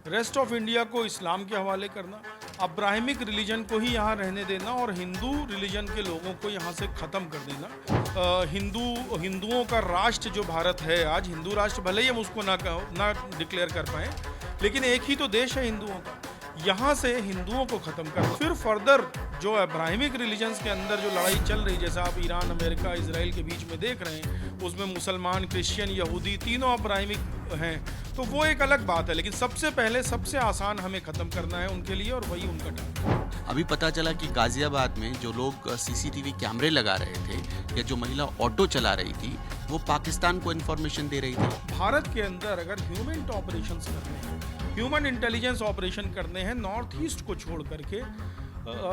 Rest of India को इस्लाम के हवाले करना, अब्राहमिक रिलीजन को ही यहाँ रहने देना और हिंदू रिलीजन के लोगों को यहाँ से ख़त्म कर देना। हिंदुओं का राष्ट्र जो भारत है आज, हिंदू राष्ट्र भले ही हम उसको ना डिक्लेयर कर पाए, लेकिन एक ही तो देश है हिंदुओं का। यहाँ से हिंदुओं को ख़त्म करना, फिर फर्दर जो अब्राहमिक रिलीजन्स के अंदर जो लड़ाई चल रही, जैसा आप ईरान, अमेरिका, इसराइल के बीच में देख रहे हैं, उसमें मुसलमान, क्रिश्चियन, यहूदी तीनों अब्राहमिक हैं, तो वो एक अलग बात है। लेकिन सबसे पहले सबसे आसान हमें ख़त्म करना है उनके लिए, और वही उनका टारगेट। अभी पता चला कि गाजियाबाद में जो लोग सीसीटीवी कैमरे लगा रहे थे या जो महिला ऑटो चला रही थी, वो पाकिस्तान को इन्फॉर्मेशन दे रही थी। भारत के अंदर अगर ह्यूमन ऑपरेशन करने हैं, ह्यूमन इंटेलिजेंस ऑपरेशन करने हैं नॉर्थ ईस्ट को छोड़ करके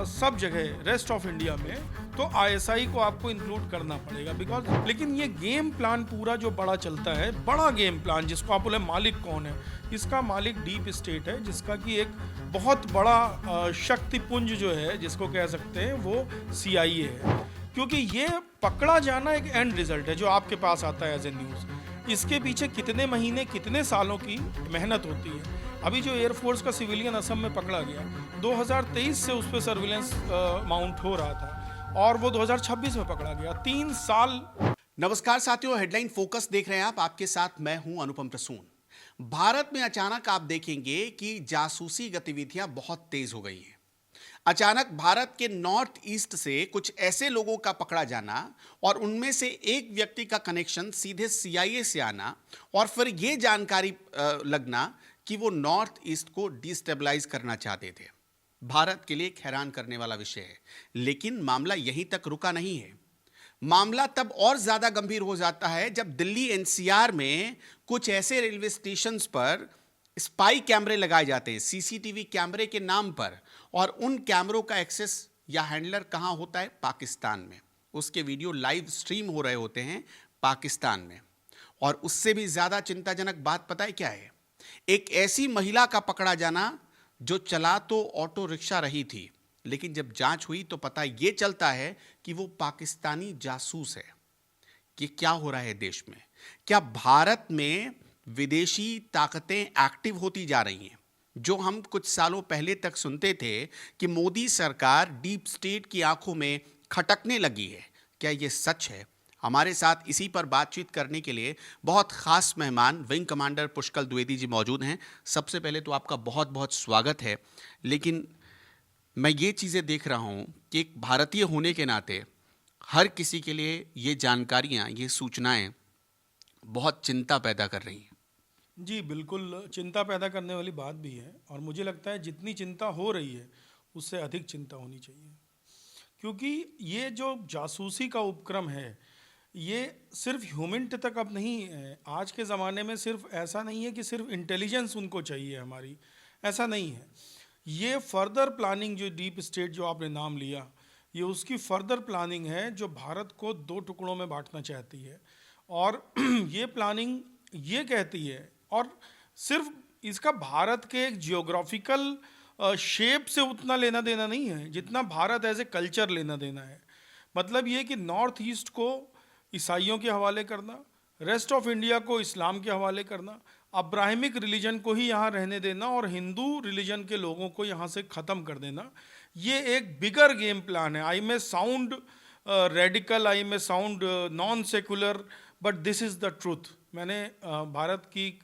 सब जगह रेस्ट ऑफ इंडिया में, तो आईएसआई को आपको इंक्लूड करना पड़ेगा बिकॉज। लेकिन ये गेम प्लान पूरा जो बड़ा चलता है, बड़ा गेम प्लान जिसको आप बोले मालिक कौन है, इसका मालिक डीप स्टेट है, जिसका कि एक बहुत बड़ा शक्तिपुंज जो है जिसको कह सकते हैं वो सीआईए है। क्योंकि ये पकड़ा जाना एक एंड रिजल्ट है जो आपके पास आता है एज ए न्यूज़। इसके पीछे कितने महीने, कितने सालों की मेहनत होती है। अभी जो एयरफोर्स का सिविलियन असम में पकड़ा गया, 2023 से उस पर सर्विलेंस माउंट हो रहा था और वो 2026 में पकड़ा गया, 3 साल। नमस्कार साथियों, हेडलाइन फोकस देख रहे हैं आप। आपके साथ मैं हूं अनुपम प्रसून। भारत में अचानक आप देखेंगे कि जासूसी गतिविधियां बहुत तेज हो गई हैं। अचानक भारत के नॉर्थ ईस्ट से कुछ ऐसे लोगों का पकड़ा जाना और उनमें से एक व्यक्ति का कनेक्शन सीधे सीआईए से आना और फिर यह जानकारी लगना कि वो नॉर्थ ईस्ट को डिस्टेबलाइज करना चाहते थे, भारत के लिए एक हैरान करने वाला विषय है। लेकिन मामला यहीं तक रुका नहीं है। मामला तब और ज्यादा गंभीर हो जाता है जब दिल्ली एनसीआर में कुछ ऐसे रेलवे स्टेशंस पर स्पाई कैमरे लगाए जाते हैं, सीसीटीवी कैमरे के नाम पर, और उन कैमरों का एक्सेस या हैंडलर कहां होता है? पाकिस्तान में। उसके वीडियो लाइव स्ट्रीम हो रहे होते हैं पाकिस्तान में। और उससे भी ज्यादा चिंताजनक बात पता है क्या है? एक ऐसी महिला का पकड़ा जाना जो चला तो ऑटो रिक्शा रही थी, लेकिन जब जांच हुई तो पता यह चलता है कि वो पाकिस्तानी जासूस है। कि क्या हो रहा है देश में? क्या भारत में विदेशी ताकतें एक्टिव होती जा रही हैं? जो हम कुछ सालों पहले तक सुनते थे कि मोदी सरकार डीप स्टेट की आंखों में खटकने लगी है, क्या यह सच है? हमारे साथ इसी पर बातचीत करने के लिए बहुत खास मेहमान विंग कमांडर पुष्कल द्विवेदी जी मौजूद हैं। सबसे पहले तो आपका बहुत बहुत स्वागत है। लेकिन मैं ये चीज़ें देख रहा हूँ कि एक भारतीय होने के नाते हर किसी के लिए ये जानकारियाँ, ये सूचनाएं बहुत चिंता पैदा कर रही हैं। जी बिल्कुल, चिंता पैदा करने वाली बात भी है, और मुझे लगता है जितनी चिंता हो रही है उससे अधिक चिंता होनी चाहिए। क्योंकि ये जो जासूसी का उपक्रम है, ये सिर्फ ह्यूमनिटी तक अब नहीं है। आज के ज़माने में सिर्फ ऐसा नहीं है कि सिर्फ इंटेलिजेंस उनको चाहिए हमारी, ऐसा नहीं है। ये फर्दर प्लानिंग जो डीप स्टेट जो आपने नाम लिया, ये उसकी फर्दर प्लानिंग है जो भारत को 2 टुकड़ों में बांटना चाहती है। और ये प्लानिंग ये कहती है, और सिर्फ इसका भारत के एक जियोग्राफिकल शेप से उतना लेना देना नहीं है जितना भारत एज ए कल्चर लेना देना है। मतलब ये कि नॉर्थ ईस्ट को ईसाइयों के हवाले करना, रेस्ट ऑफ इंडिया को इस्लाम के हवाले करना, अब्राहमिक रिलीजन को ही यहाँ रहने देना और हिंदू रिलीजन के लोगों को यहाँ से ख़त्म कर देना, ये एक बिगर गेम प्लान है। I may sound radical, I may sound non secular, but this is the truth. मैंने भारत की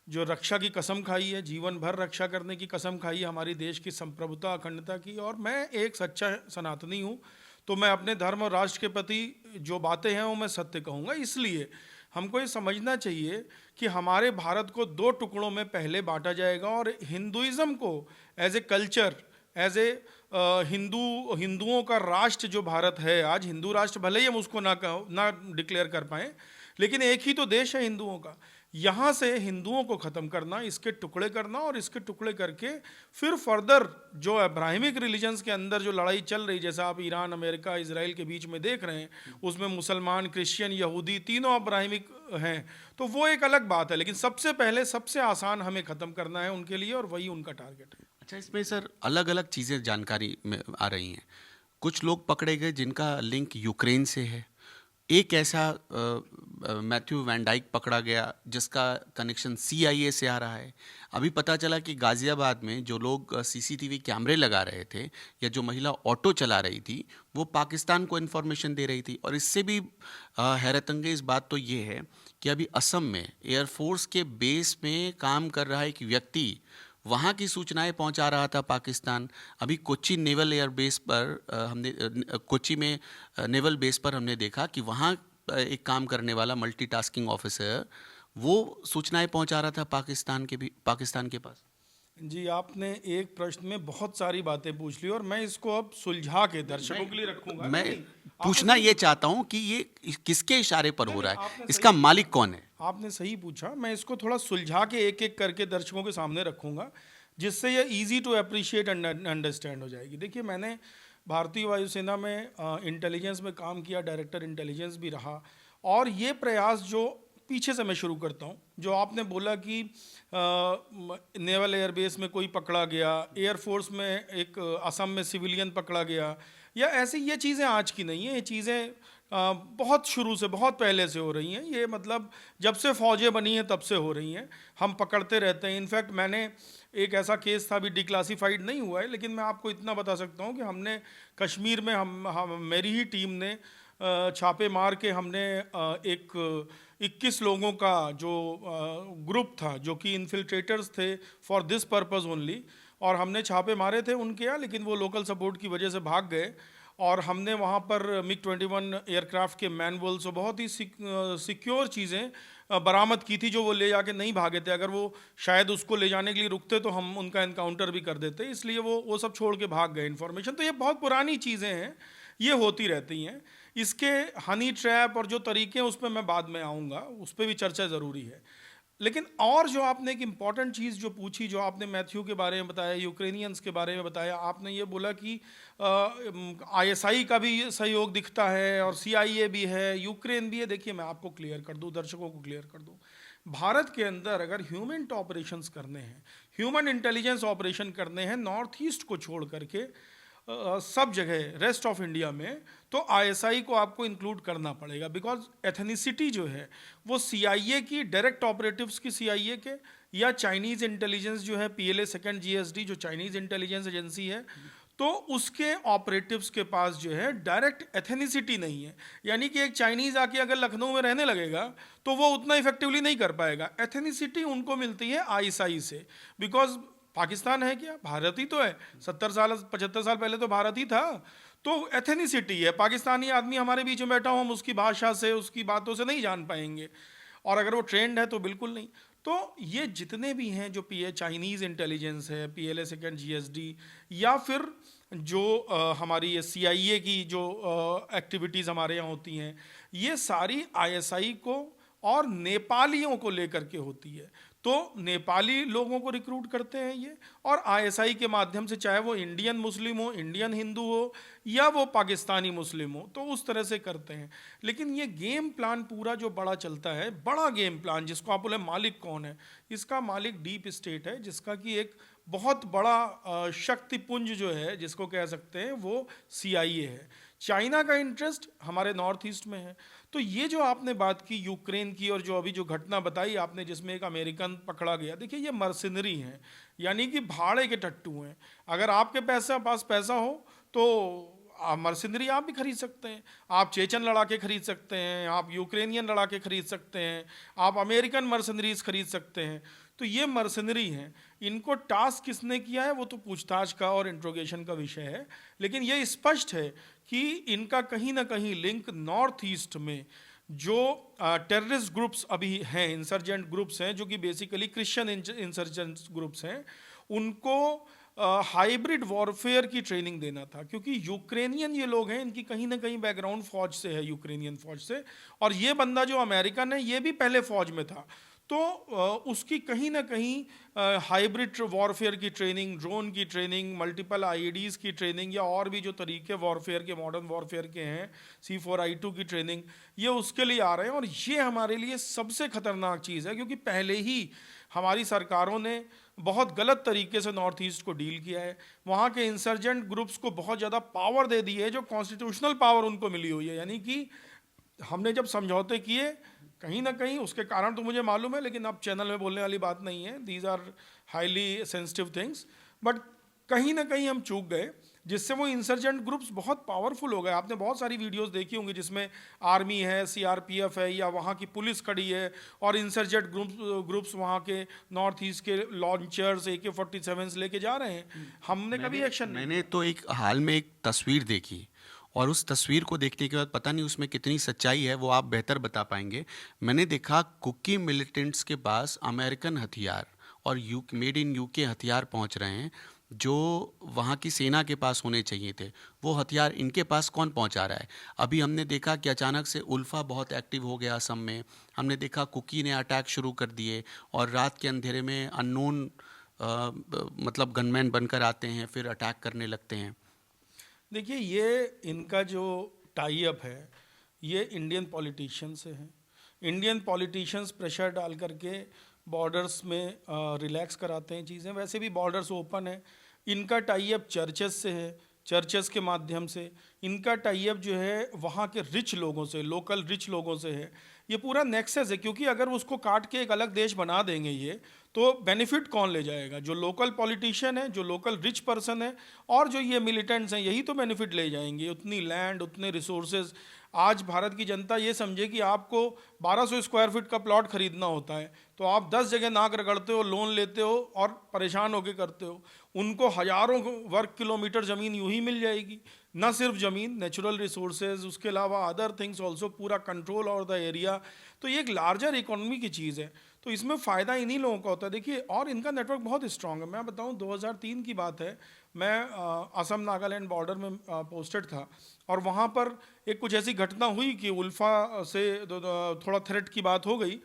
जो रक्षा की कसम खाई है, जीवन भर रक्षा करने की कसम खाई है, हमारी देश की संप्रभुता, अखंडता की, और मैं एक सच्चा सनातनी हूँ, तो मैं अपने धर्म और राष्ट्र के प्रति जो बातें हैं वो मैं सत्य कहूँगा। इसलिए हमको ये समझना चाहिए कि हमारे भारत को 2 टुकड़ों में पहले बांटा जाएगा, और हिंदुइज़्म को as a culture, as a हिंदुओं का राष्ट्र जो भारत है आज, हिंदू राष्ट्र भले ही हम उसको ना डिक्लेयर कर पाए, लेकिन एक ही तो देश है हिंदुओं का। यहाँ से हिंदुओं को ख़त्म करना, इसके टुकड़े करना, और इसके टुकड़े करके फिर फर्दर जो अब्राहमिक रिलीजन्स के अंदर जो लड़ाई चल रही, जैसा आप ईरान, अमेरिका, इसराइल के बीच में देख रहे हैं, उसमें मुसलमान, क्रिश्चियन, यहूदी तीनों अब्राहमिक हैं, तो वो एक अलग बात है। लेकिन सबसे पहले सबसे आसान हमें ख़त्म करना है उनके लिए, और वही उनका टारगेट है। अच्छा, इसमें सर अलग अलग चीज़ें जानकारी में आ रही हैं। कुछ लोग पकड़े गए जिनका लिंक यूक्रेन से है, एक ऐसा मैथ्यू वैन डाइक पकड़ा गया जिसका कनेक्शन CIA से आ रहा है। अभी पता चला कि गाज़ियाबाद में जो लोग CCTV कैमरे लगा रहे थे या जो महिला ऑटो चला रही थी वो पाकिस्तान को इन्फॉर्मेशन दे रही थी। और इससे भी हैरत अंगेज बात तो ये है कि अभी असम में एयरफोर्स के बेस में काम कर रहा एक व्यक्ति वहाँ की सूचनाएं पहुँचा रहा था पाकिस्तान। अभी कोच्चि नेवल एयर बेस पर कोच्चि में नेवल बेस पर हमने देखा कि वहाँ एक काम करने वाला मल्टीटास्किंग ऑफिसर वो सूचनाएं पहुंचा रहा था पाकिस्तान के पास। जी, आपने एक प्रश्न में बहुत सारी बातें पूछ ली और मैं इसको अब सुलझा के दर्शकों के लिए रखूंगा। मैं नहीं, पूछना ये चाहता हूं कि ये किसके इशारे पर हो रहा है, इसका मालिक कौन है? आपने सही पूछा। मैं इसको थोड़ा सुलझा के एक एक करके दर्शकों के सामने रखूंगा जिससे ये easy to appreciate and understand हो जाएगी। देखिए, मैंने भारतीय वायुसेना में इंटेलिजेंस में काम किया, डायरेक्टर इंटेलिजेंस भी रहा। और ये प्रयास जो पीछे से मैं शुरू करता हूँ, जो आपने बोला कि नेवल एयरबेस में कोई पकड़ा गया, एयरफोर्स में एक असम में सिविलियन पकड़ा गया, या ऐसी ये चीज़ें आज की नहीं है। ये चीज़ें बहुत शुरू से, बहुत पहले से हो रही हैं। ये मतलब जब से फ़ौजें बनी हैं तब से हो रही हैं। हम पकड़ते रहते हैं। इनफैक्ट मैंने एक ऐसा केस था, अभी डिक्लासीफाइड नहीं हुआ है, लेकिन मैं आपको इतना बता सकता हूँ कि हमने कश्मीर में हम मेरी ही टीम ने छापे मार के हमने एक 21 लोगों का जो ग्रुप था जो कि इन्फिल्ट्रेटर्स थे फॉर दिस पर्पज़ ओनली, और हमने छापे मारे थे उनके यहाँ, लेकिन वो लोकल सपोर्ट की वजह से भाग गए। और हमने वहाँ पर MiG-21 एयरक्राफ्ट के मैनुअल्स और बहुत ही सिक्योर चीज़ें बरामद की थी जो वो ले जाके नहीं भागे थे। अगर वो शायद उसको ले जाने के लिए रुकते तो हम उनका एनकाउंटर भी कर देते, इसलिए वो सब छोड़ के भाग गए इन्फॉर्मेशन। तो ये बहुत पुरानी चीज़ें हैं, ये होती रहती हैं। इसके हनी ट्रैप और जो तरीके हैं उस पर मैं बाद में आऊँगा, उस पर भी चर्चा ज़रूरी है। लेकिन और जो आपने एक इम्पॉर्टेंट चीज़ जो पूछी, जो आपने मैथ्यू के बारे में बताया, यूक्रेनियंस के बारे में बताया, आपने ये बोला कि ISI का भी सहयोग दिखता है और CIA भी है, यूक्रेन भी है। देखिए, मैं आपको क्लियर कर दूं, दर्शकों को क्लियर कर दूं, भारत के अंदर अगर ह्यूमन ऑपरेशंस करने हैं, ह्यूमन इंटेलिजेंस ऑपरेशन करने हैं नॉर्थ ईस्ट को छोड़ करके सब जगह रेस्ट ऑफ इंडिया में, तो ISI को आपको इंक्लूड करना पड़ेगा। बिकॉज एथनिसिटी जो है वो CIA की डायरेक्ट ऑपरेटिव्स की CIA के, या चाइनीज़ इंटेलिजेंस जो है PLA सेकेंड GSD जो चाइनीज़ इंटेलिजेंस एजेंसी है, तो उसके ऑपरेटिव्स के पास जो है डायरेक्ट एथनिसिटी नहीं है। यानी कि एक चाइनीज़ आके अगर लखनऊ में रहने लगेगा तो वो उतना इफेक्टिवली नहीं कर पाएगा। एथनिसिटी उनको मिलती है ISI से। बिकॉज पाकिस्तान है क्या? भारत ही तो है। 70 साल 75 साल पहले तो भारत ही था। तो एथनिसिटी है, पाकिस्तानी आदमी हमारे बीच में बैठा हो, हम उसकी भाषा से, उसकी बातों से नहीं जान पाएंगे, और अगर वो ट्रेंड है तो बिल्कुल नहीं। तो ये जितने भी हैं जो चाइनीज़ इंटेलिजेंस है, PLA सेकेंड GSD, या फिर जो हमारी ये CIA की जो एक्टिविटीज़ हमारे यहाँ होती हैं, ये सारी ISI को और नेपालियों को लेकर के होती है। तो नेपाली लोगों को रिक्रूट करते हैं ये, और ISI के माध्यम से, चाहे वो इंडियन मुस्लिम हो, इंडियन हिंदू हो, या वो पाकिस्तानी मुस्लिम हो, तो उस तरह से करते हैं। लेकिन ये गेम प्लान पूरा जो बड़ा चलता है, बड़ा गेम प्लान, जिसको आप बोले मालिक कौन है, इसका मालिक डीप स्टेट है, जिसका कि एक बहुत बड़ा शक्तिपुंज जो है, जिसको कह सकते हैं, वो CIA है। चाइना का इंटरेस्ट हमारे नॉर्थ ईस्ट में है। तो ये जो आपने बात की यूक्रेन की, और जो अभी जो घटना बताई आपने जिसमें एक अमेरिकन पकड़ा गया, देखिए ये मर्सिनरी हैं, यानी कि भाड़े के टट्टू हैं। अगर आपके पास पैसा हो तो आप मर्सिनरी आप भी खरीद सकते हैं। आप चेचन लड़ा के खरीद सकते हैं, आप यूक्रेनियन लड़ा के खरीद सकते हैं, आप अमेरिकन मर्सिनरीज खरीद सकते हैं। तो ये मर्सिनरी हैं। इनको टास्क किसने किया है वो तो पूछताछ का और इंट्रोगेशन का विषय है, लेकिन ये स्पष्ट है कि इनका कहीं ना कहीं लिंक नॉर्थ ईस्ट में जो टेररिस्ट ग्रुप्स अभी हैं, इंसर्जेंट ग्रुप्स हैं, जो कि बेसिकली क्रिश्चियन इंसर्जेंट ग्रुप्स हैं, उनको हाइब्रिड वॉरफेयर की ट्रेनिंग देना था। क्योंकि यूक्रेनियन ये लोग हैं, इनकी कहीं ना कहीं बैकग्राउंड फौज से है, यूक्रेनियन फौज से, और ये बंदा जो अमेरिकन है ये भी पहले फौज में था। तो उसकी कहीं ना कहीं हाइब्रिड वॉरफेयर की ट्रेनिंग, ड्रोन की ट्रेनिंग, मल्टीपल IEDs की ट्रेनिंग, या और भी जो तरीके वॉरफेयर के, मॉडर्न वॉरफेयर के हैं, C4I2 की ट्रेनिंग, ये उसके लिए आ रहे हैं। और ये हमारे लिए सबसे खतरनाक चीज़ है, क्योंकि पहले ही हमारी सरकारों ने बहुत गलत तरीके से नॉर्थ ईस्ट को डील किया है। वहाँ के इंसर्जेंट ग्रुप्स को बहुत ज़्यादा पावर दे दी है, जो कॉन्स्टिट्यूशनल पावर उनको मिली हुई है। यानी कि हमने जब समझौते किए, कहीं ना कहीं उसके कारण तो मुझे मालूम है, लेकिन अब चैनल में बोलने वाली बात नहीं है, these are highly sensitive things, but कहीं ना कहीं हम चूक गए, जिससे वो इंसर्जेंट ग्रुप्स बहुत पावरफुल हो गए। आपने बहुत सारी वीडियोस देखी होंगी जिसमें आर्मी है, सीआरपीएफ है, या वहाँ की पुलिस खड़ी है, और इंसर्जेंट ग्रुप्स वहाँ के नॉर्थ ईस्ट के लॉन्चर्स AK-47 लेके जा रहे हैं। हमने कभी एक्शन नहीं। मैंने तो एक हाल में एक तस्वीर देखी, और उस तस्वीर को देखने के बाद पता नहीं उसमें कितनी सच्चाई है, वो आप बेहतर बता पाएंगे। मैंने देखा कुकी मिलिटेंट्स के पास अमेरिकन हथियार और मेड इन यूके हथियार पहुंच रहे हैं, जो वहाँ की सेना के पास होने चाहिए थे। वो हथियार इनके पास कौन पहुंचा रहा है? अभी हमने देखा कि अचानक से उल्फा बहुत एक्टिव हो गया असम में। हमने देखा कुकी ने अटैक शुरू कर दिए, और रात के अंधेरे में अननोन मतलब गनमैन बनकर आते हैं, फिर अटैक करने लगते हैं। देखिए, ये इनका जो टाई अप है, ये इंडियन पॉलिटिशियन से है। इंडियन पॉलिटिशियंस प्रेशर डाल करके बॉर्डर्स में रिलैक्स कराते हैं चीज़ें। वैसे भी बॉर्डर्स ओपन है। इनका टाई अप चर्चेस से है, चर्चेस के माध्यम से इनका टाई अप जो है वहाँ के रिच लोगों से, लोकल रिच लोगों से है। ये पूरा नेक्सस है, क्योंकि अगर उसको काट के एक अलग देश बना देंगे ये, तो बेनिफिट कौन ले जाएगा? जो लोकल पॉलिटिशियन है, जो लोकल रिच पर्सन है, और जो ये मिलिटेंट्स हैं, यही तो बेनिफिट ले जाएंगे। उतनी लैंड, उतने रिसोर्सेज। आज भारत की जनता ये समझे कि आपको 1200 स्क्वायर फीट का प्लॉट खरीदना होता है, तो आप 10 जगह नाक रगड़ते हो, लोन लेते हो और परेशान होकर करते हो। उनको हजारों वर्ग किलोमीटर ज़मीन यूं ही मिल जाएगी। न सिर्फ ज़मीन, नेचुरल रिसोर्सेज, उसके अलावा अदर थिंग्स ऑल्सो, पूरा कंट्रोल और द एरिया। तो ये एक लार्जर इकोनॉमी की चीज़ है, तो इसमें फ़ायदा इन्हीं लोगों का होता है। देखिए, और इनका नेटवर्क बहुत स्ट्रांग है। मैं बताऊं, 2003 की बात है, मैं असम नागालैंड बॉर्डर में पोस्टेड था, और वहाँ पर एक कुछ ऐसी घटना हुई कि उल्फा से थोड़ा थ्रेट की बात हो गई।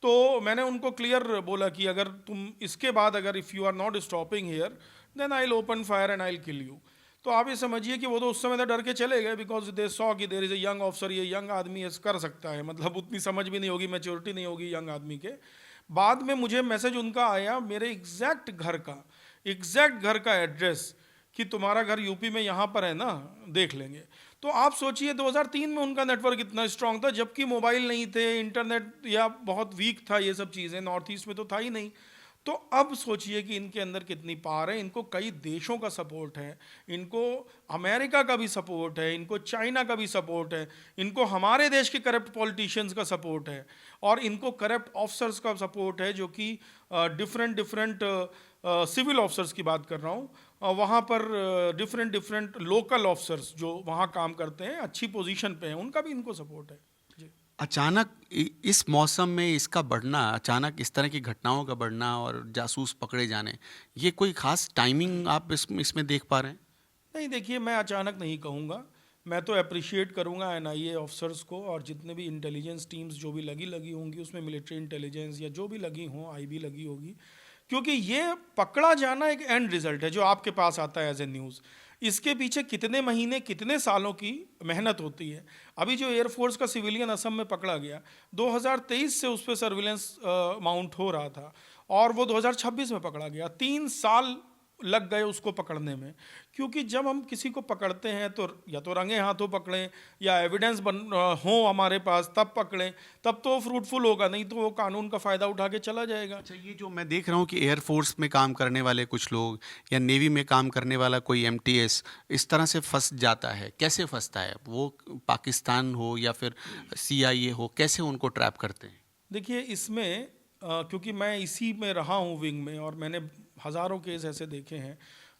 तो मैंने उनको क्लियर बोला कि अगर तुम इसके बाद, अगर if you are not stopping here, then I will open fire and I will kill you. तो आप ये समझिए कि वो तो उस समय तो डर के चले गए, बिकॉज दे सॉ कि there is a young officer, ये यंग आदमी कर सकता है, मतलब उतनी समझ भी नहीं होगी, मैच्योरिटी नहीं होगी यंग आदमी के। बाद में मुझे मैसेज उनका आया, मेरे एग्जैक्ट घर का एड्रेस, कि तुम्हारा घर यूपी में यहाँ पर है ना, देख लेंगे। तो आप सोचिए 2003 में उनका नेटवर्क इतना स्ट्रांग था, जबकि मोबाइल नहीं थे, इंटरनेट या बहुत वीक था, ये सब चीज़ें नॉर्थ ईस्ट में तो था ही नहीं। तो अब सोचिए कि इनके अंदर कितनी पावर है। इनको कई देशों का सपोर्ट है, इनको अमेरिका का भी सपोर्ट है, इनको चाइना का भी सपोर्ट है, इनको हमारे देश के करप्ट पॉलिटिशियंस का सपोर्ट है, और इनको करप्ट ऑफिसर्स का सपोर्ट है, जो कि डिफरेंट सिविल ऑफिसर्स की बात कर रहा हूँ, वहाँ पर डिफरेंट लोकल ऑफिसर्स जो वहाँ काम करते हैं, अच्छी पोजीशन पे हैं, उनका भी इनको सपोर्ट है। जी। अचानक इस मौसम में इसका बढ़ना, अचानक इस तरह की घटनाओं का बढ़ना और जासूस पकड़े जाने, ये कोई खास टाइमिंग आप इसमें देख पा रहे हैं? नहीं, देखिए, मैं अचानक नहीं कहूँगा। मैं तो अप्रिशिएट करूँगा NIA ऑफिसर्स को, और जितने भी इंटेलिजेंस टीम्स जो भी लगी होंगी उसमें, मिलिट्री इंटेलिजेंस या जो भी लगी हों, IB लगी होगी, क्योंकि ये पकड़ा जाना एक एंड रिजल्ट है जो आपके पास आता है एज ए न्यूज़। इसके पीछे कितने महीने, कितने सालों की मेहनत होती है। अभी जो एयरफोर्स का सिविलियन असम में पकड़ा गया, 2023 से उस पर सर्विलेंस माउंट हो रहा था, और वो 2026 में पकड़ा गया। 3 साल लग गए उसको पकड़ने में, क्योंकि जब हम किसी को पकड़ते हैं तो या तो रंगे हाथों पकड़ें, या एविडेंस हो हमारे पास, तब पकड़ें, तब तो फ्रूटफुल होगा, नहीं तो वो कानून का फ़ायदा उठा के चला जाएगा। अच्छा, ये जो मैं देख रहा हूँ कि एयरफोर्स में काम करने वाले कुछ लोग या नेवी में काम करने वाला कोई MTS इस तरह से फंस जाता है, कैसे फंसता है वो? पाकिस्तान हो या फिर CIA हो, कैसे उनको ट्रैप करते हैं? देखिए, इसमें क्योंकि मैं इसी में रहा हूँ विंग में, और मैंने हज़ारों केस ऐसे देखे हैं,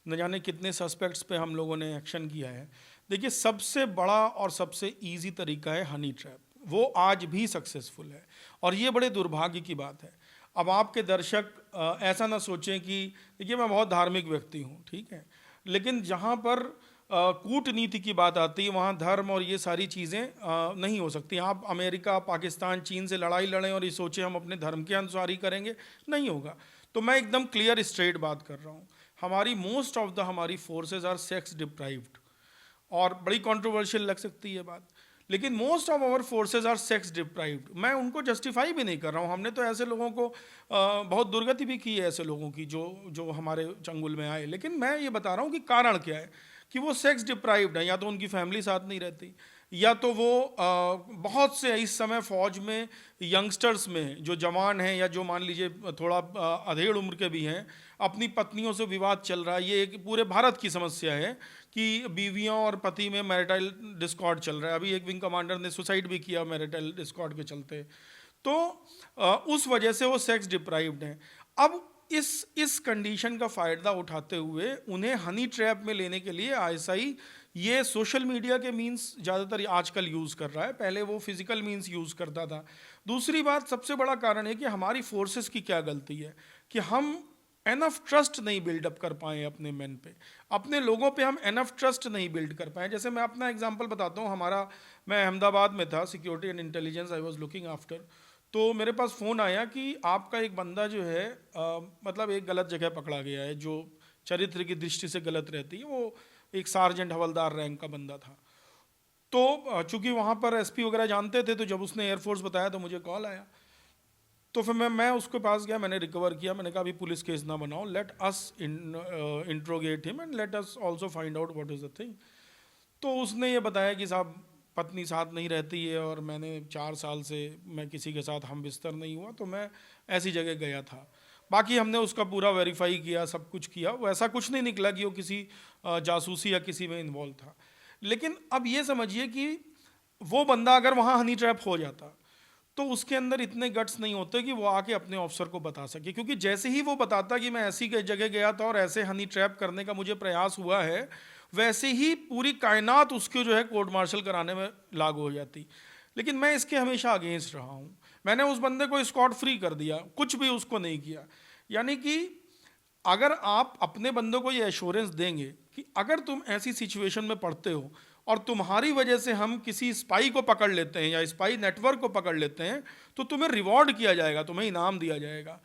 न जाने कितने सस्पेक्ट्स पे हम लोगों ने एक्शन किया है। देखिए, सबसे बड़ा और सबसे इजी तरीका है हनी ट्रैप। वो आज भी सक्सेसफुल है, और ये बड़े दुर्भाग्य की बात है। अब आपके दर्शक ऐसा ना सोचें कि, देखिए, मैं बहुत धार्मिक व्यक्ति हूँ, ठीक है, लेकिन जहाँ पर कूटनीति की बात आती है, वहाँ धर्म और ये सारी चीज़ें नहीं हो सकती। आप अमेरिका, पाकिस्तान, चीन से लड़ाई लड़ें और ये सोचें हम अपने धर्म के अनुसार ही करेंगे, नहीं होगा। तो मैं एकदम क्लियर स्ट्रेट बात कर रहा हूँ। हमारी मोस्ट ऑफ द हमारी फोर्सेज आर सेक्स डिप्राइव्ड, और बड़ी कंट्रोवर्शियल लग सकती है बात, लेकिन most of our forces are sex deprived. मैं उनको जस्टिफाई भी नहीं कर रहा हूँ। हमने तो ऐसे लोगों को बहुत दुर्गति भी की है, ऐसे लोगों की जो हमारे चंगुल में आए। लेकिन मैं ये बता रहा हूँ कि कारण क्या है, कि वो सेक्स डिप्राइव्ड है, या तो उनकी फैमिली साथ नहीं रहती, या तो वो बहुत से इस समय फौज में यंगस्टर्स में जो जवान हैं या जो मान लीजिए थोड़ा अधेड़ उम्र के भी हैं, अपनी पत्नियों से विवाद चल रहा है। ये एक पूरे भारत की समस्या है कि बीवियों और पति में मैरिटल डिस्कॉर्ड चल रहा है। अभी एक विंग कमांडर ने सुसाइड भी किया मैरिटल डिस्कॉर्ड के चलते। तो उस वजह से वो सेक्स डिप्राइव्ड हैं। अब इस कंडीशन का फ़ायदा उठाते हुए उन्हें हनी ट्रैप में लेने के लिए आईएसआई ये सोशल मीडिया के मींस ज़्यादातर आजकल यूज़ कर रहा है, पहले वो फिज़िकल मींस यूज़ करता था। दूसरी बात, सबसे बड़ा कारण है कि हमारी फोर्सेस की क्या गलती है कि हम एनफ ट्रस्ट नहीं बिल्डअप कर पाए अपने मेन पे, अपने लोगों पे हम एनफ ट्रस्ट नहीं बिल्ड कर पाए। जैसे मैं अपना एग्जांपल बताता हूँ, मैं अहमदाबाद में था, security and intelligence I was looking after. तो मेरे पास फ़ोन आया कि आपका एक बंदा जो है मतलब एक गलत जगह पकड़ा गया है, जो चरित्र की दृष्टि से गलत रहती है। वो एक सार्जेंट हवलदार रैंक का बंदा था। तो चूंकि वहाँ पर एसपी वगैरह जानते थे, तो जब उसने एयरफोर्स बताया तो मुझे कॉल आया। तो फिर मैं उसके पास गया, मैंने रिकवर किया। मैंने कहा अभी पुलिस केस ना बनाओ, let us interrogate him and let us also find out what is the thing. तो उसने ये बताया कि साहब पत्नी साथ नहीं रहती है और मैंने 4 साल से मैं किसी के साथ हम बिस्तर नहीं हुआ, तो मैं ऐसी जगह गया था। बाकी हमने उसका पूरा वेरीफाई किया, सब कुछ किया, वो ऐसा कुछ नहीं निकला कि वो किसी जासूसी या किसी में इन्वॉल्व था। लेकिन अब ये समझिए कि वो बंदा अगर वहाँ हनी ट्रैप हो जाता तो उसके अंदर इतने गट्स नहीं होते कि वो आके अपने ऑफिसर को बता सके, क्योंकि जैसे ही वो बताता कि मैं ऐसी जगह गया था और ऐसे हनी ट्रैप करने का मुझे प्रयास हुआ है, वैसे ही पूरी कायनात उसको जो है कोर्ट मार्शल कराने में लागू हो जाती। लेकिन मैं इसके हमेशा अगेंस्ट रहा हूँ। मैंने उस बंदे को स्कॉट फ्री कर दिया, कुछ भी उसको नहीं किया। यानी कि अगर आप अपने बंदों को ये एश्योरेंस देंगे कि अगर तुम ऐसी सिचुएशन में पड़ते हो और तुम्हारी वजह से हम किसी स्पाई को पकड़ लेते हैं या स्पाई नेटवर्क को पकड़ लेते हैं, तो तुम्हें रिवॉर्ड किया जाएगा, तुम्हें इनाम दिया जाएगा।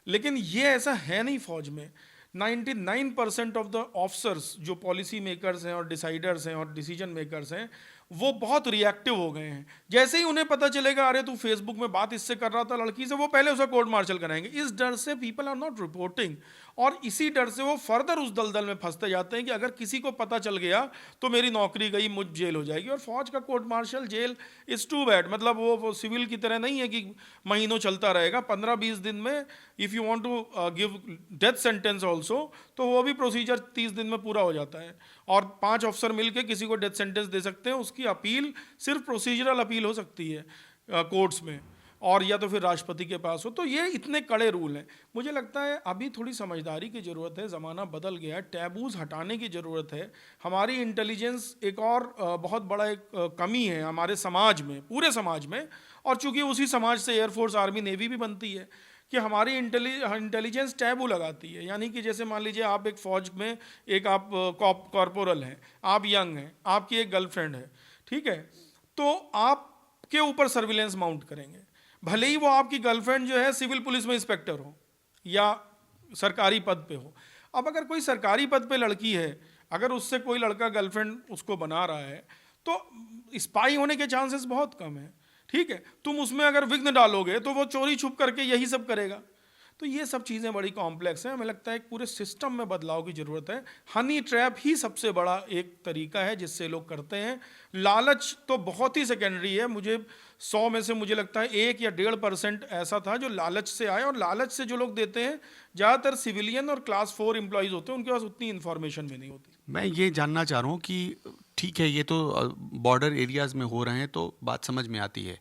लेकिन ये ऐसा है नहीं फौज में। 99% ऑफ द ऑफिसर्स जो पॉलिसी मेकर्स हैं और डिसाइडर्स हैं और डिसीजन मेकर्स हैं, वो बहुत रिएक्टिव हो गए हैं। जैसे ही उन्हें पता चलेगा अरे तू फेसबुक में बात इससे कर रहा था लड़की से, वो पहले उसे कोर्ट मार्शल कराएंगे। इस डर से पीपल आर नॉट रिपोर्टिंग, और इसी डर से वो फर्दर उस दलदल में फंसते जाते हैं कि अगर किसी को पता चल गया तो मेरी नौकरी गई, मुझ जेल हो जाएगी। और फौज का court martial jail is too bad. मतलब वो सिविल की तरह नहीं है कि महीनों चलता रहेगा। 15-20 दिन में if you want to give death sentence also, तो वो भी प्रोसीजर 30 दिन में पूरा हो जाता है। और 5 अफसर मिलकर किसी को डेथ सेंटेंस दे सकते हैं। उसकी अपील सिर्फ प्रोसीजरल अपील हो सकती है कोर्ट्स में, और या तो फिर राष्ट्रपति के पास हो। तो ये इतने कड़े रूल हैं। मुझे लगता है अभी थोड़ी समझदारी की ज़रूरत है, ज़माना बदल गया है, टैबूज़ हटाने की ज़रूरत है। हमारी इंटेलिजेंस एक और बहुत बड़ा एक कमी है हमारे समाज में, पूरे समाज में। और चूंकि उसी समाज से एयरफोर्स, आर्मी, नेवी भी बनती है कि हमारी इंटेलिजेंस टैबू लगाती है। यानी कि जैसे मान लीजिए आप एक फ़ौज में एक आप कॉर्पोरल हैं, आप यंग हैं, आपकी एक गर्लफ्रेंड है, ठीक है, तो आपके ऊपर सर्विलेंस माउंट करेंगे, भले ही वो आपकी गर्लफ्रेंड जो है सिविल पुलिस में इंस्पेक्टर हो या सरकारी पद पे हो। अब अगर कोई सरकारी पद पे लड़की है, अगर उससे कोई लड़का गर्लफ्रेंड उसको बना रहा है, तो स्पाई होने के चांसेस बहुत कम है। ठीक है, तुम उसमें अगर विघ्न डालोगे तो वो चोरी छुप करके यही सब करेगा। तो ये सब चीज़ें बड़ी कॉम्प्लेक्स हैं। हमें लगता है एक पूरे सिस्टम में बदलाव की ज़रूरत है। हनी ट्रैप ही सबसे बड़ा एक तरीका है जिससे लोग करते हैं। लालच तो बहुत ही सेकेंडरी है। मुझे 100 में से मुझे लगता है 1 या 1.5% ऐसा था जो लालच से आए, और लालच से जो लोग देते हैं ज़्यादातर सिविलियन और क्लास 4 एम्प्लॉयज़ होते हैं, उनके पास उतनी इन्फॉर्मेशन भी नहीं होती। मैं ये जानना चाह रहा हूँ कि ठीक है, ये तो बॉर्डर एरियाज़ में हो रहे हैं तो बात समझ में आती है,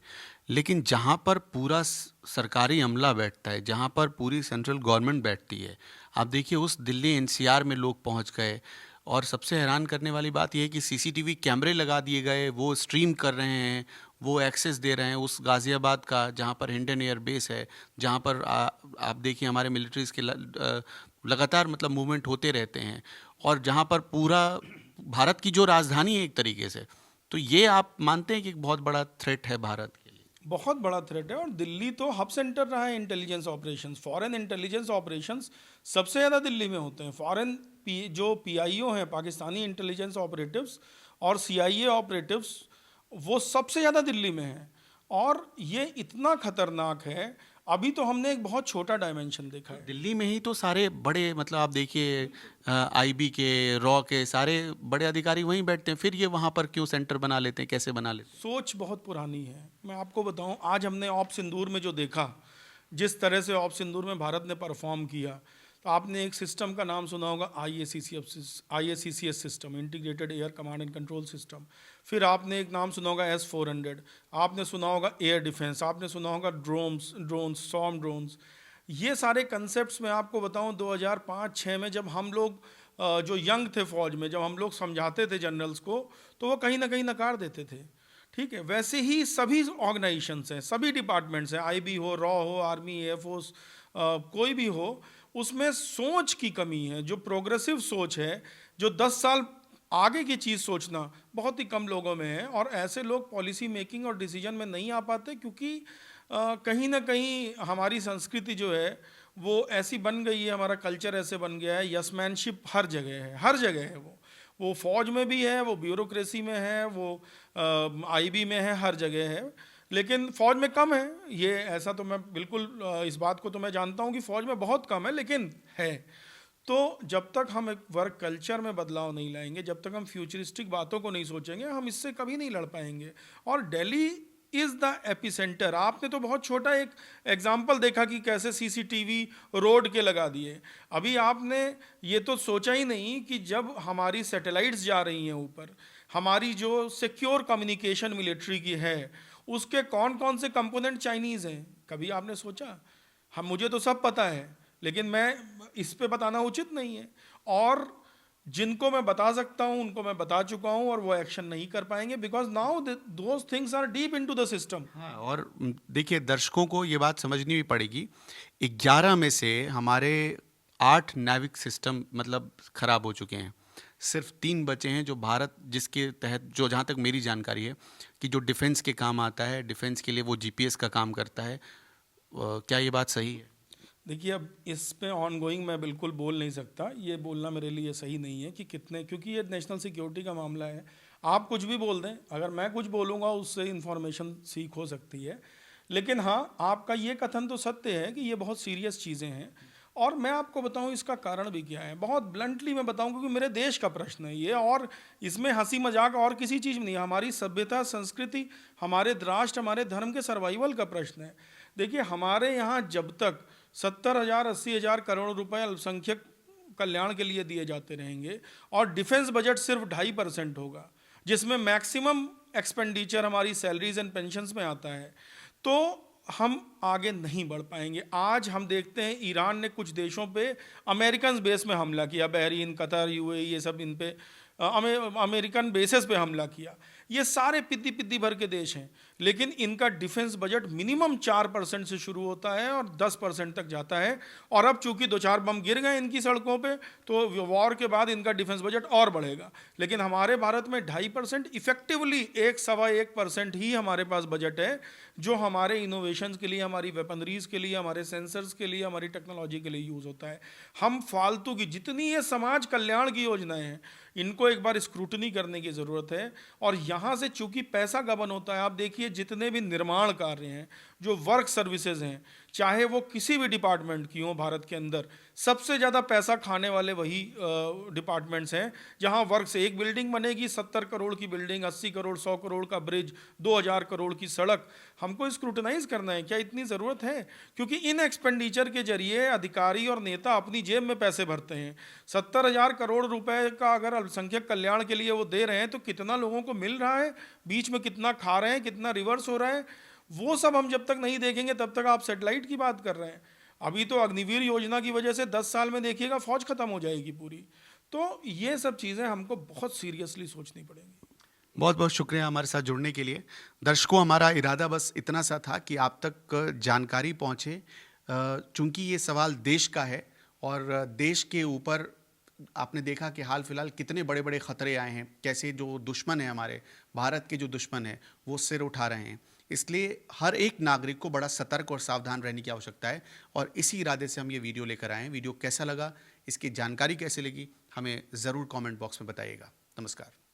लेकिन जहाँ पर पूरा सरकारी अमला बैठता है, जहाँ पर पूरी सेंट्रल गवर्नमेंट बैठती है, आप देखिए उस दिल्ली एनसीआर में लोग पहुँच गए, और सबसे हैरान करने वाली बात यह है कि सीसीटीवी कैमरे लगा दिए गए, वो स्ट्रीम कर रहे हैं, वो एक्सेस दे रहे हैं उस गाज़ियाबाद का जहाँ पर हिंडन एयर बेस है, जहाँ पर आप देखिए हमारे मिलिट्रीज़ के लगातार मतलब मूवमेंट होते रहते हैं, और जहाँ पर पूरा भारत की जो राजधानी है एक तरीके से। तो ये आप मानते हैं कि एक बहुत बड़ा थ्रेट है भारत के लिए? बहुत बड़ा थ्रेट है, और दिल्ली तो हब सेंटर रहा है intelligence operations. Foreign intelligence operations सबसे ज़्यादा दिल्ली में होते हैं। फॉरेन जो पीआईओ हैं, पाकिस्तानी इंटेलिजेंस ऑपरेटिव्स, और सीआईए ऑपरेटिव्स, वो सबसे ज़्यादा दिल्ली में हैं। और ये इतना ख़तरनाक है, अभी तो हमने एक बहुत छोटा डायमेंशन देखा है। दिल्ली में ही तो सारे बड़े, मतलब आप देखिए आईबी के, रॉ के सारे बड़े अधिकारी वहीं बैठते हैं, फिर ये वहाँ पर क्यों सेंटर बना लेते हैं, कैसे बना लेते हैं? सोच बहुत पुरानी है। मैं आपको बताऊं, आज हमने ऑप सिंदूर में जो देखा, जिस तरह से ऑप सिंदूर में भारत ने परफॉर्म किया, तो आपने एक सिस्टम का नाम सुना होगा, IACCS system, integrated air command and control system. फिर आपने एक नाम सुना होगा S-400, आपने सुना होगा एयर डिफेंस, आपने सुना होगा ड्रोन्स, स्टॉर्म ड्रोन्स। ये सारे कंसेप्ट्स मैं आपको बताऊं 2005-6 में जब हम लोग जो यंग थे फौज में, जब हम लोग समझाते थे जनरल्स को, तो वो कहीं ना कहीं नकार देते थे। ठीक है, वैसे ही सभी ऑर्गेनाइजेशंस हैं, सभी डिपार्टमेंट्स हैं, IB हो, रॉ हो, आर्मी, एयरफोर्स, कोई भी हो, उसमें सोच की कमी है। जो प्रोग्रेसिव सोच है, जो 10 साल आगे की चीज़ सोचना बहुत ही कम लोगों में है, और ऐसे लोग पॉलिसी मेकिंग और डिसीजन में नहीं आ पाते, क्योंकि कहीं ना कहीं हमारी संस्कृति जो है वो ऐसी बन गई है, हमारा कल्चर ऐसे बन गया है, यसमैनशिप हर जगह है, हर जगह है। वो फौज में भी है, वो ब्यूरोक्रेसी में है, वो IB में है, हर जगह है। लेकिन फौज में कम है ये, ऐसा तो मैं बिल्कुल इस बात को तो मैं जानता हूँ कि फौज में बहुत कम है, लेकिन है। तो जब तक हम एक वर्क कल्चर में बदलाव नहीं लाएंगे, जब तक हम फ्यूचरिस्टिक बातों को नहीं सोचेंगे, हम इससे कभी नहीं लड़ पाएंगे। और दिल्ली इज़ द एपिसेंटर। आपने तो बहुत छोटा एक एग्जाम्पल देखा कि कैसे CCTV रोड के लगा दिए। अभी आपने ये तो सोचा ही नहीं कि जब हमारी सैटेलाइट्स जा रही हैं ऊपर, हमारी जो सिक्योर कम्युनिकेशन मिलिट्री की है, उसके कौन कौन से कंपोनेंट चाइनीज़ हैं, कभी आपने सोचा? हम, मुझे तो सब पता है, लेकिन मैं इस पे बताना उचित नहीं है। और जिनको मैं बता सकता हूं उनको मैं बता चुका हूं, और वो एक्शन नहीं कर पाएंगे, because now those things are deep into the system. हाँ, और देखिए दर्शकों को ये बात समझनी भी पड़ेगी, 11 में से हमारे 8 नाविक सिस्टम मतलब खराब हो चुके हैं, सिर्फ 3 बचे हैं जो भारत, जिसके तहत, जो जहाँ तक मेरी जानकारी है, कि जो डिफेंस के काम आता है, डिफेंस के लिए वो GPS का काम करता है। क्या ये बात सही है? देखिए, अब इस पे ऑन गोइंग मैं बिल्कुल बोल नहीं सकता, ये बोलना मेरे लिए सही नहीं है कि कितने, क्योंकि ये नेशनल सिक्योरिटी का मामला है। आप कुछ भी बोल दें, अगर मैं कुछ बोलूँगा उससे इन्फॉर्मेशन सीख हो सकती है। लेकिन हाँ, आपका ये कथन तो सत्य है कि ये बहुत सीरियस चीज़ें हैं, और मैं आपको बताऊं इसका कारण भी क्या है, बहुत ब्लंटली मैं बताऊं, क्योंकि मेरे देश का प्रश्न है ये, और इसमें हंसी मजाक और किसी चीज़ में नहीं, हमारी सभ्यता, संस्कृति, हमारे राष्ट्र, हमारे धर्म के सर्वाइवल का प्रश्न है। देखिए, हमारे यहाँ जब तक 70,000 80,000 करोड़ रुपए अल्पसंख्यक कल्याण के लिए दिए जाते रहेंगे, और डिफेंस बजट सिर्फ 2.5% होगा, जिसमें मैक्सिमम एक्सपेंडिचर हमारी सैलरीज एंड पेंशन्स में आता है, तो हम आगे नहीं बढ़ पाएंगे। आज हम देखते हैं ईरान ने कुछ देशों पे अमेरिकन बेस में हमला किया, बहरीन, कतर, UAE, ये सब इन पे अमेरिकन बेसिस पे हमला किया। ये सारे पिद्दी पिद्दी भर के देश हैं, लेकिन इनका डिफेंस बजट मिनिमम 4% से शुरू होता है और 10% तक जाता है। और अब चूंकि 2-4 बम गिर गए इनकी सड़कों पे, तो वॉर के बाद इनका डिफेंस बजट और बढ़ेगा। लेकिन हमारे भारत में 2.5%, इफेक्टिवली 1-1.25% ही हमारे पास बजट है, जो हमारे इनोवेशंस के लिए, हमारी वेपनरीज के लिए, हमारे सेंसर्स के लिए, हमारी टेक्नोलॉजी के लिए यूज़ होता है। हम फालतू की जितनी ये समाज कल्याण की योजनाएं हैं, इनको एक बार स्क्रूटनी करने की ज़रूरत है। और यहाँ से चूंकि पैसा गबन होता है, आप देखिए जितने भी निर्माण कार्य हैं, जो वर्क सर्विसेज हैं, चाहे वो किसी भी डिपार्टमेंट की हो भारत के अंदर, सबसे ज़्यादा पैसा खाने वाले वही डिपार्टमेंट्स हैं। जहाँ वर्क से एक बिल्डिंग बनेगी, 70 करोड़ की बिल्डिंग, 80 करोड़, 100 करोड़ का ब्रिज, 2000 करोड़ की सड़क। हमको स्क्रूटनाइज करना है, क्या इतनी ज़रूरत है? क्योंकि इन एक्सपेंडिचर के जरिए अधिकारी और नेता अपनी जेब में पैसे भरते हैं। 70,000 करोड़ रुपए का अगर अल्पसंख्यक कल्याण के लिए वो दे रहे हैं, तो कितना लोगों को मिल रहा है, बीच में कितना खा रहे हैं, कितना रिवर्स हो रहा है, वो सब हम जब तक नहीं देखेंगे तब तक आप सैटेलाइट की बात कर रहे हैं। अभी तो अग्निवीर योजना की वजह से 10 साल में देखिएगा फौज खत्म हो जाएगी पूरी। तो ये सब चीज़ें हमको बहुत सीरियसली सोचनी पड़ेंगी। बहुत बहुत शुक्रिया हमारे साथ जुड़ने के लिए। दर्शकों, हमारा इरादा बस इतना सा था कि आप तक जानकारी पहुँचे, चूँकि ये सवाल देश का है, और देश के ऊपर आपने देखा कि हाल फिलहाल कितने बड़े बड़े खतरे आए हैं, कैसे जो दुश्मन है, हमारे भारत के जो दुश्मन है, वो सिर उठा रहे हैं। इसलिए हर एक नागरिक को बड़ा सतर्क और सावधान रहने की आवश्यकता है, और इसी इरादे से हम ये वीडियो लेकर आए हैं। वीडियो कैसा लगा, इसकी जानकारी कैसे लगी, हमें ज़रूर कमेंट बॉक्स में बताइएगा। नमस्कार।